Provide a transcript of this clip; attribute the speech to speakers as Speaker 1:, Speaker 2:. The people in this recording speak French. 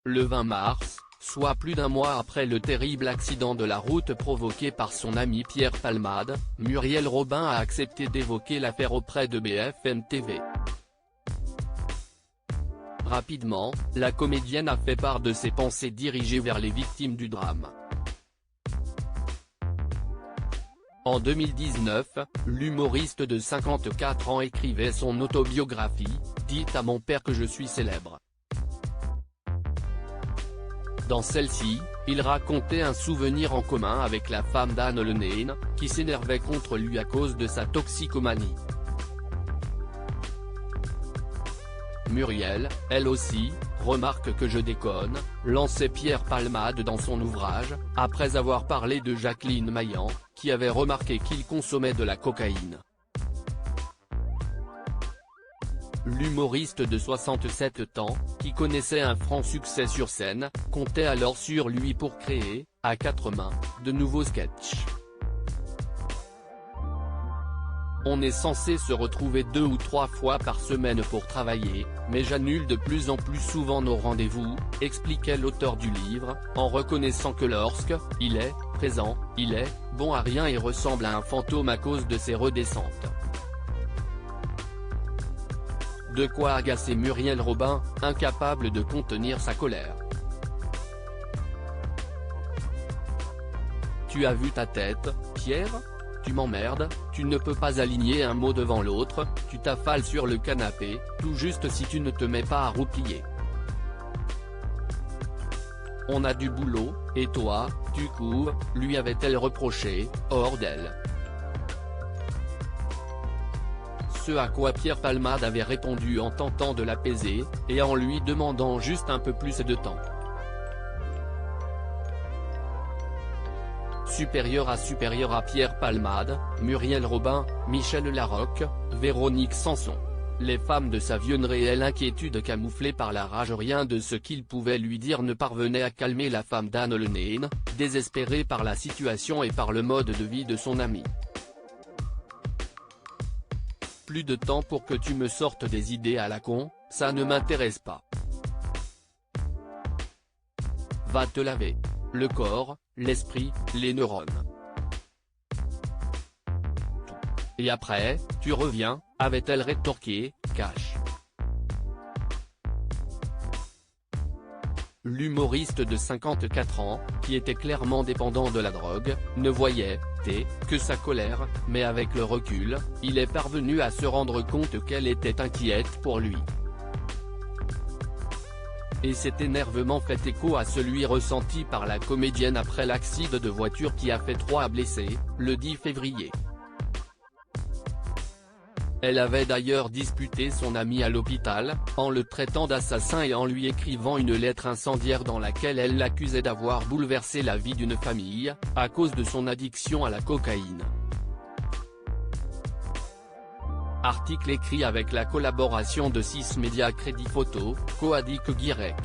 Speaker 1: Le 20 mars, soit plus d'un mois après le terrible accident de la route provoqué par son ami Pierre Palmade, Muriel Robin a accepté d'évoquer l'affaire auprès de BFM TV. Rapidement, la comédienne a fait part de ses pensées dirigées vers les victimes du drame. En 2019, l'humoriste de 54 ans écrivait son autobiographie, « Dites à mon père que je suis célèbre ». Dans celle-ci, il racontait un souvenir en commun avec la femme d'Anne Lehnen, qui s'énervait contre lui à cause de sa toxicomanie. Muriel, elle aussi, remarque que je déconne, lançait Pierre Palmade dans son ouvrage, après avoir parlé de Jacqueline Maillan, qui avait remarqué qu'il consommait de la cocaïne. L'humoriste de 67 ans, qui connaissait un franc succès sur scène, comptait alors sur lui pour créer, à quatre mains, de nouveaux sketchs. On est censé se retrouver 2 ou 3 fois par semaine pour travailler, mais j'annule de plus en plus souvent nos rendez-vous, expliquait l'auteur du livre, en reconnaissant que lorsque il est présent, il est bon à rien et ressemble à un fantôme à cause de ses redescentes. De quoi agacer Muriel Robin, incapable de contenir sa colère. Tu as vu ta tête, Pierre ? Tu m'emmerdes, tu ne peux pas aligner un mot devant l'autre, tu t'affales sur le canapé, tout juste si tu ne te mets pas à roupiller. On a du boulot, et toi, tu cours, lui avait-elle reproché, hors d'elle. Ce à quoi Pierre Palmade avait répondu en tentant de l'apaiser, et en lui demandant juste un peu plus de temps. Supérieur à Pierre Palmade, Muriel Robin, Michel Larocque, Véronique Sanson. Les femmes de sa vie, une réelle inquiétude camouflée par la rage, rien de ce qu'il pouvait lui dire ne parvenait à calmer la femme d'Anne Lehnen, désespérée par la situation et par le mode de vie de son ami. Plus de temps pour que tu me sortes des idées à la con, ça ne m'intéresse pas. Va te laver. Le corps, l'esprit, les neurones. Et après, tu reviens, avait-elle rétorqué, cash. L'humoriste de 54 ans, qui était clairement dépendant de la drogue, ne voyait que sa colère, mais avec le recul, il est parvenu à se rendre compte qu'elle était inquiète pour lui. Et cet énervement fait écho à celui ressenti par la comédienne après l'accident de voiture qui a fait 3 blessés, le 10 février. Elle avait d'ailleurs disputé son ami à l'hôpital, en le traitant d'assassin et en lui écrivant une lettre incendiaire dans laquelle elle l'accusait d'avoir bouleversé la vie d'une famille, à cause de son addiction à la cocaïne. Article écrit avec la collaboration de 6 médias Crédit Photo, Coadic Guirec.